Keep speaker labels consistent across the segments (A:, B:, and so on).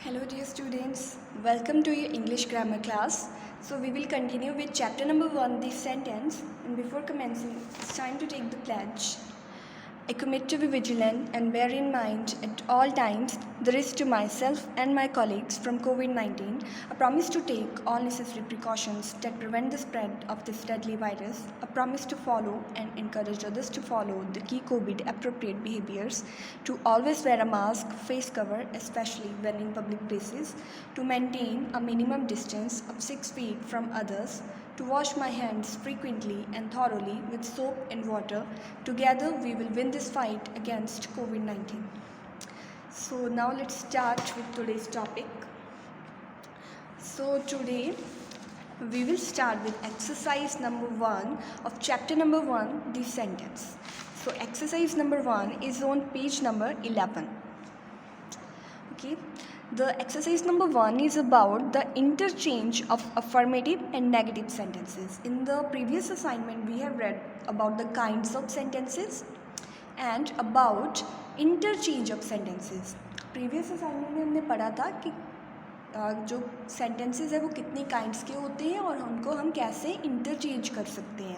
A: Hello dear students, welcome to your English grammar class. So we will continue with chapter number 1, the sentence, and before commencing, it's time to take the pledge. I commit to be vigilant and bear in mind at all times the risk to myself and my colleagues from COVID-19, a promise to take all necessary precautions that prevent the spread of this deadly virus, a promise to follow and encourage others to follow the key COVID appropriate behaviors, to always wear a mask, face cover, especially when in public places, to maintain a minimum distance of 6 feet from others, to wash my hands frequently and thoroughly with soap and water. Together we will win this fight against COVID-19. So now let's start with today's topic. So today we will start with exercise number 1 of chapter number 1, the sentence. So exercise number 1 is on page number 11. Okay. The exercise number 1 is about the interchange of affirmative and negative sentences. In the previous assignment, we have read about the kinds of sentences and about interchange of sentences. Previous assignment में हमने पढ़ा था कि जो sentences है वो कितनी kinds के होते हैं और उनको हम कैसे interchange कर सकते हैं.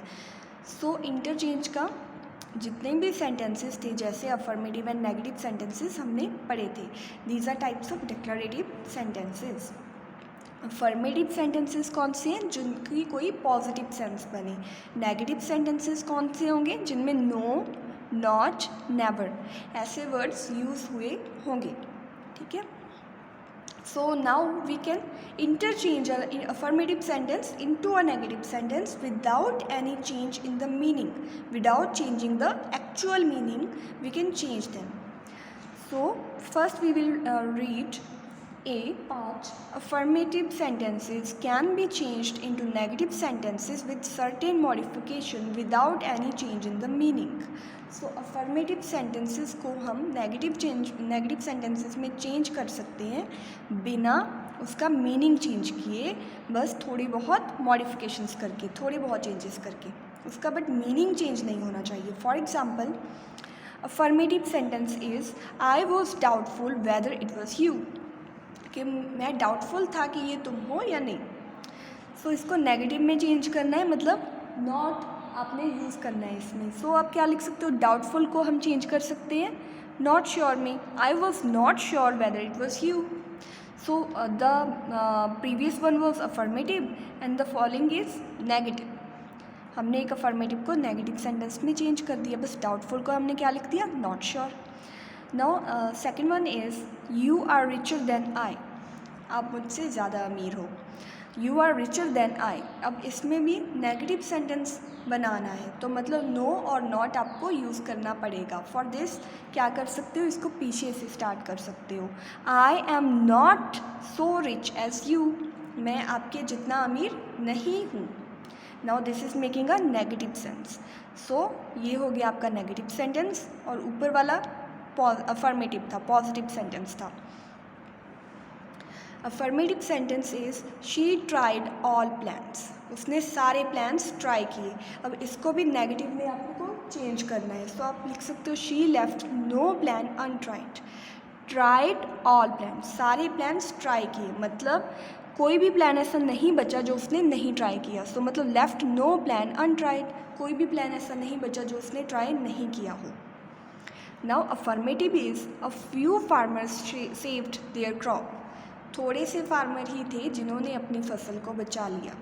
A: So interchange का जितने भी सेंटेंसेस थे जैसे अफर्मेटिव एंड नेगेटिव सेंटेंसेस हमने पढ़े थे. These are types of declarative sentences. Affirmative sentences कौन से हैं जिनकी कोई पॉजिटिव सेंस बने. नेगेटिव सेंटेंसेस कौन से होंगे जिनमें नो, नॉट, नेवर ऐसे वर्ड्स यूज़ हुए होंगे. ठीक है. So now we can interchange an affirmative sentence into a negative sentence without any change in the meaning. Without changing the actual meaning, we can change them. So first we will read a part. Affirmative sentences can be changed into negative sentences with certain modification without any change in the meaning. So affirmative sentences को हम negative sentences में change कर सकते हैं बिना उसका meaning change किए, बस थोड़ी बहुत मॉडिफिकेशंस करके, थोड़े बहुत चेंजेस करके. उसका बट मीनिंग चेंज नहीं होना चाहिए. For example, affirmative sentence is I was doubtful whether it was you. कि मैं डाउटफुल था कि ये तुम हो या नहीं. सो इसको नेगेटिव में चेंज करना है, मतलब नॉट आपने यूज़ करना है इसमें. सो आप क्या लिख सकते हो, डाउटफुल को हम चेंज कर सकते हैं नॉट श्योर में. I was not sure whether it was you. So the previous one was affirmative and the following is negative. हमने एक अफर्मेटिव को नेगेटिव सेंटेंस में चेंज कर दिया, बस डाउटफुल को हमने क्या लिख दिया, not sure. Now second one is you are richer than I. आप मुझसे ज़्यादा अमीर हो. You are richer than I. अब इसमें भी नेगेटिव सेंटेंस बनाना है तो मतलब नो और नॉट आपको यूज़ करना पड़ेगा. फॉर दिस क्या कर सकते हो, इसको पीछे से स्टार्ट कर सकते हो. I am not so rich as you. मैं आपके जितना अमीर नहीं हूँ. Now this is making a negative sense. So ये हो गया आपका नेगेटिव सेंटेंस और ऊपर वाला अफर्मेटिव था, पॉजिटिव सेंटेंस था. Affirmative sentence is she tried all plans. उसने सारे प्लान्स ट्राई किए. अब इसको भी नेगेटिव में आपको चेंज करना है. सो आप लिख सकते हो she left no plan untried. Tried all plan, सारे प्लान्स ट्राई किए, मतलब कोई भी प्लान ऐसा नहीं बचा जो उसने नहीं ट्राई किया. सो मतलब लेफ्ट नो प्लान अनट्राइड, कोई भी प्लान ऐसा नहीं बचा जो उसने ट्राई नहीं किया हो. Now affirmative is a few farmers saved their crop. थोड़े से फार्मर ही थे जिन्होंने अपनी फसल को बचा लिया.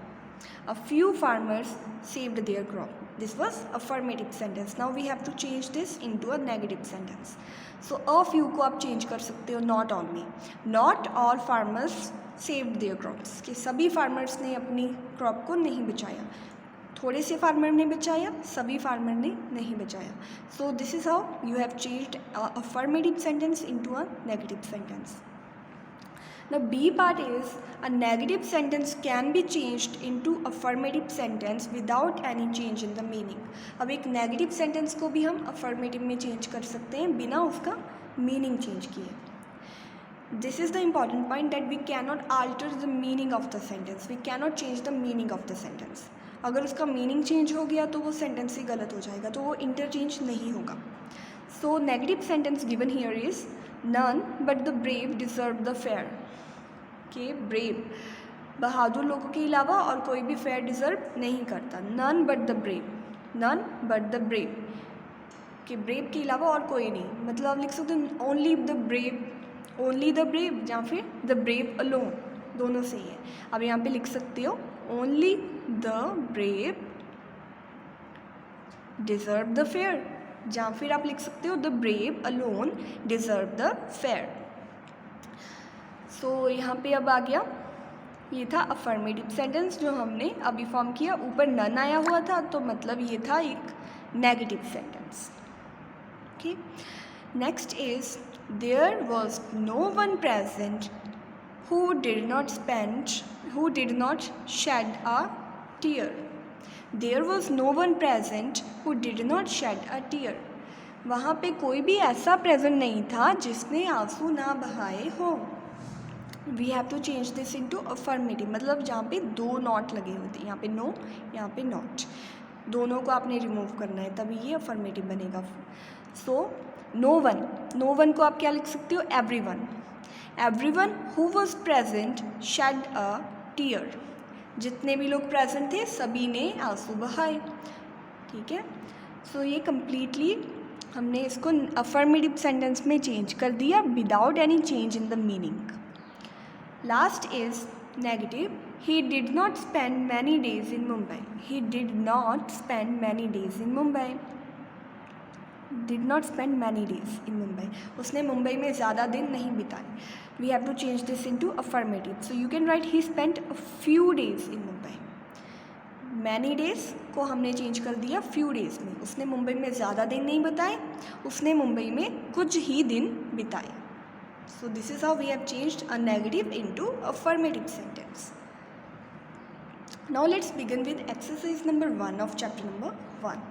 A: A few farmers saved their crop. This was affirmative sentence. Now we have to change this into a negative sentence. So a few को आप change कर सकते हो not all में. Not all farmers saved their crops. कि सभी farmers ने अपनी crop को नहीं बचाया. थोड़े से फार्मर ने बचाया, सभी फार्मर ने नहीं बचाया. So this is how you have changed a affirmative sentence into a negative sentence. The B part is a negative sentence can be changed into affirmative sentence without any change in the meaning. अब एक negative sentence को भी हम affirmative में change कर सकते हैं बिना उसका meaning change किए. This is the important point that we cannot alter the meaning of the sentence. We cannot change the meaning of the sentence. अगर उसका meaning change हो गया तो वो sentence ही गलत हो जाएगा, तो वो interchange नहीं होगा. So negative sentence given here is none but the brave deserve the fair, के ब्रेव बहादुर लोगों के अलावा और कोई भी फेयर डिजर्व नहीं करता। None but the brave, none but the brave, कि ब्रेव के अलावा और कोई नहीं, मतलब आप लिख सकते हो only the brave, only the brave या फिर द ब्रेव अलोन, दोनों सही है। अब यहाँ पे लिख सकते हो only the brave deserve the fair, या फिर आप लिख सकते हो the brave alone deserve the fair. So यहाँ पे अब आ गया, ये था अफर्मेटिव सेंटेंस जो हमने अभी फॉर्म किया, ऊपर नन आया हुआ था तो मतलब ये था एक negative sentence. Okay, next is there was no one present who did not shed a tear. There was no one present who did not shed a tear. वहाँ पे कोई भी ऐसा प्रेजेंट नहीं था जिसने आंसू ना बहाए हो। We have to change this into affirmative, मतलब जहाँ पे दो नॉट लगे होते हैं, यहाँ पे नो, यहाँ पे नॉट, दोनों को आपने रिमूव करना है तभी ये अफर्मेटिव बनेगा। So no one, no one को आप क्या लिख सकते हो, everyone, everyone who was present shed a tear. जितने भी लोग प्रेजेंट थे सभी ने आंसू बहाए। ठीक है, सो ये कम्प्लीटली हमने इसको अफर्मेटिव सेंटेंस में चेंज कर दिया without any change in the meaning. Last is negative, he did not spend many days in Mumbai. He did not spend many days in Mumbai. Did not spend many days in Mumbai. उसने मुंबई में ज़्यादा दिन नहीं बिताए। We have to change this into affirmative. So you can write he spent a few days in Mumbai. Many days को हमने change कर दिया few days में। उसने मुंबई में ज़्यादा दिन नहीं बिताए, उसने मुंबई में कुछ ही दिन बिताए। So this is how we have changed a negative into affirmative sentence. Now let's begin with exercise number 1 of chapter number 1.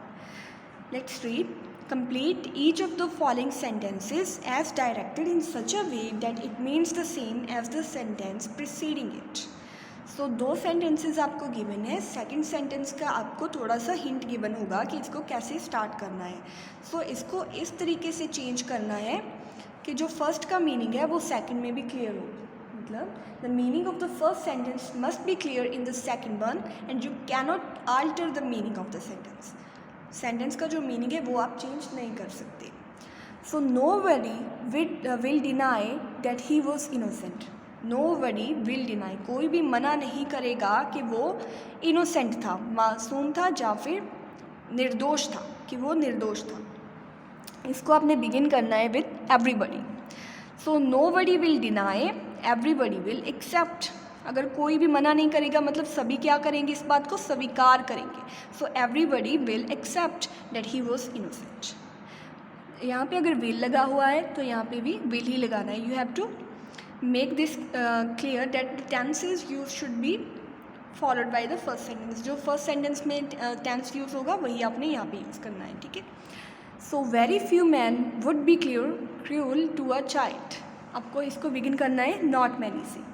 A: Let's read. Complete each of the following sentences as directed in such a way that it means the same as the sentence preceding it. So दो sentences आपको given है, second sentence का आपको थोड़ा सा hint given होगा कि इसको कैसे start करना है। So इसको इस तरीके से change करना है कि जो first का meaning है वो second में भी clear हो, मतलब the meaning of the first sentence must be clear in the second one and you cannot alter the meaning of the sentence. Sentence का जो मीनिंग है वो आप चेंज नहीं कर सकते। सो nobody will deny that he was innocent. Nobody will deny, कोई भी मना नहीं करेगा कि वो इनोसेंट था, मासूम था या फिर निर्दोष था, कि वो निर्दोष था। इसको आपने बिगिन करना है with everybody. So nobody will deny, everybody will accept. अगर कोई भी मना नहीं करेगा मतलब सभी क्या करेंगे, इस बात को स्वीकार करेंगे। So everybody will accept that he was innocent. यहाँ पे अगर विल लगा हुआ है तो यहाँ पे भी विल ही लगाना है। You have to make this clear that the tenses use should be followed by the first sentence. जो फर्स्ट सेंटेंस में टेंस यूज़ होगा वही आपने यहाँ पे यूज़ करना है। ठीक है, so very few man would be cruel to a child. आपको इसको बिगिन करना है नॉट मैनी से।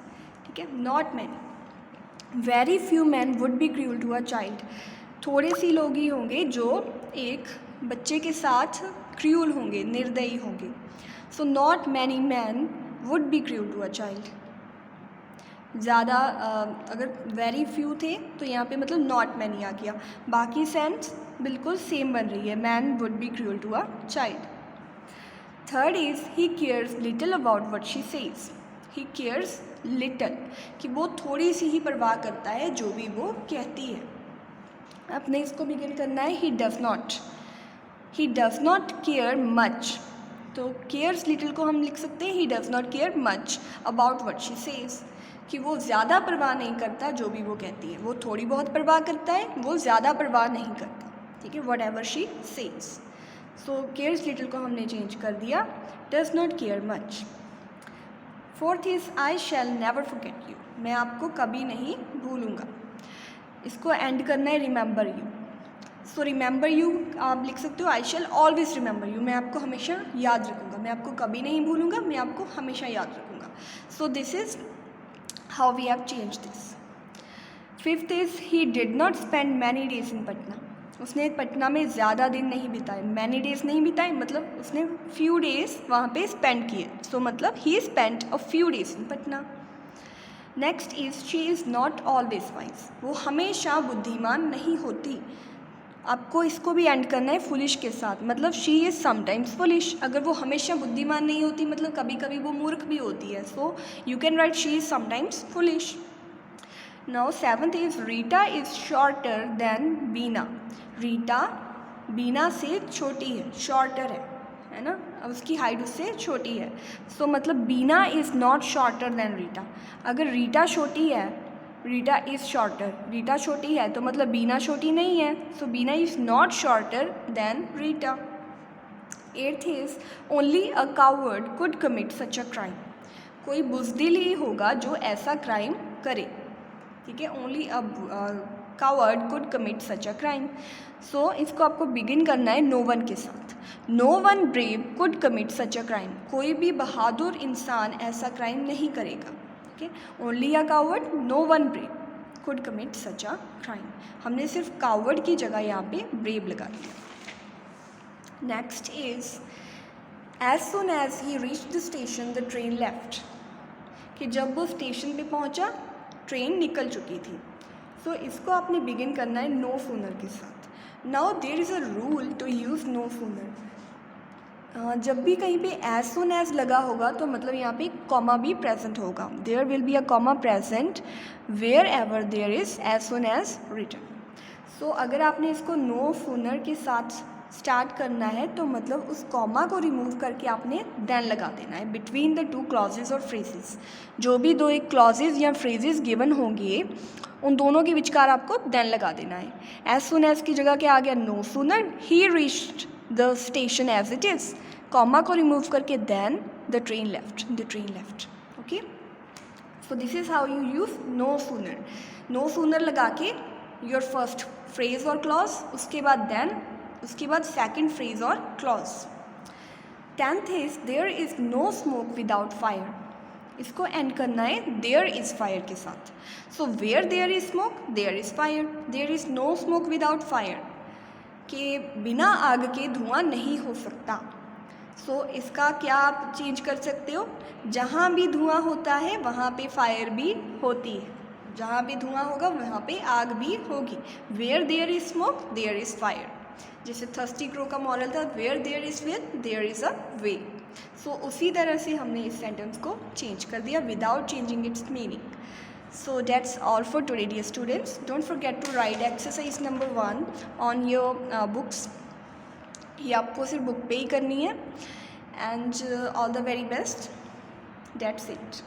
A: ठीक है, not many, very few man would be cruel to a child. थोड़े सी लोग ही होंगे जो एक बच्चे के साथ क्रूअल होंगे, निर्दयी होंगे। So not many man would be cruel to a child. ज़्यादा अगर वेरी फ्यू थे तो यहाँ पे मतलब नॉट मैनी आ गया, बाकी सेंस बिल्कुल सेम बन रही है, man would be cruel to a child. Third is he cares little about what she says. He cares little, कि वो थोड़ी सी ही परवाह करता है जो भी वो कहती है। अपने इसको बिगिन करना है he does not care much. तो केयर्स लिटिल को हम लिख सकते हैं he does not care much about what she says, कि वो ज़्यादा परवाह नहीं करता जो भी वो कहती है। वो थोड़ी बहुत परवाह करता है, वो ज़्यादा परवाह नहीं करता। ठीक है, what ever she says. So cares little को हमने चेंज कर दिया does not care much. Fourth is I shell never forget you. मैं आपको कभी नहीं भूलूँगा। इसको एंड करना है remember you. So remember you आप लिख सकते हो आई शैल ऑलवेज रिमेंबर यू। मैं आपको हमेशा याद रखूँगा, मैं आपको कभी नहीं भूलूँगा, मैं आपको हमेशा याद रखूँगा। So this is how we have change this. Fifth is he did not spend many days in Patna. उसने पटना में ज़्यादा दिन नहीं बिताए, मैनी डेज नहीं बिताए, मतलब उसने फ्यू डेज वहाँ पे स्पेंड किए, सो मतलब ही spent a few days in Patna. Next is she is not always wise, वो हमेशा बुद्धिमान नहीं होती। आपको इसको भी एंड करना है फुलिश के साथ, मतलब शी इज़ समटाइम्स फुलिश। अगर वो हमेशा बुद्धिमान नहीं होती मतलब कभी कभी वो मूर्ख भी होती है, so you can write she is sometimes foolish. Now seventh is Rita is shorter than Beena. Rita Beena से छोटी है, शॉर्टर है ना, अब उसकी हाइट उससे छोटी है, सो मतलब Beena is not shorter than Rita. अगर रीटा छोटी है, रीटा इज़ शॉर्टर, रीटा छोटी है तो मतलब बीना छोटी नहीं है, so Beena is not shorter than Rita. Eighth is only a coward could commit such a crime. कोई बुज़दिल ही होगा जो ऐसा क्राइम करे, ठीक है। Only a coward could commit such a crime, so इसको आपको बिगिन करना है नो वन के साथ। No one brave could commit such a crime, कोई भी बहादुर इंसान ऐसा क्राइम नहीं करेगा, ठीक है। Only a coward, no one brave could commit such a crime, हमने सिर्फ कावर्ड की जगह यहाँ पे ब्रेव लगा दिया। Next is as soon as he reach the station the train left, कि जब वो स्टेशन पे पहुँचा ट्रेन निकल चुकी थी, सो इसको आपने बिगिन करना है नो सूनर के साथ। Now there is a rule to use no sooner. जब भी कहीं पे एज सुन एज लगा होगा तो मतलब यहाँ पे कॉमा भी प्रेजेंट होगा, there will be a comma present wherever there is as soon as written. So अगर आपने इसको नो सूनर के साथ स्टार्ट करना है तो मतलब उस कॉमा को रिमूव करके आपने देन लगा देना है बिटवीन द टू क्लॉजेज और फ्रेजेस। जो भी दो एक क्लॉजेज या फ्रेजेस गिवन होंगे उन दोनों के विचकार आपको देन लगा देना है। एज सुन एज की जगह क्या आ गया, no sooner he reached the station as it is, comma को रिमूव करके then the train left, okay. So this is how you use no sooner. No sooner लगा के योर फर्स्ट फ्रेज और क्लॉज, उसके बाद देन, उसके बाद second phrase और clause. 10th is there is no smoke without fire, इसको end करना है देयर इज़ फायर के साथ। So where there is smoke there is fire, there is no smoke without fire, कि बिना आग के धुआं नहीं हो सकता। सो इसका क्या आप चेंज कर सकते हो, जहाँ भी धुआं होता है वहाँ पे फायर भी होती है, जहाँ भी धुआं होगा वहाँ पे आग भी होगी। Where there is smoke there is fire, जैसे थर्स्टी क्रो का मॉडल था, where there is will there is a way. So उसी तरह से हमने इस सेंटेंस को चेंज कर दिया without changing it's meaning. So that's all for today, dear students. Don't forget to write exercise number 1 on your books. ये आपको सिर्फ बुक पे ही करनी है, and all the very best. That's it.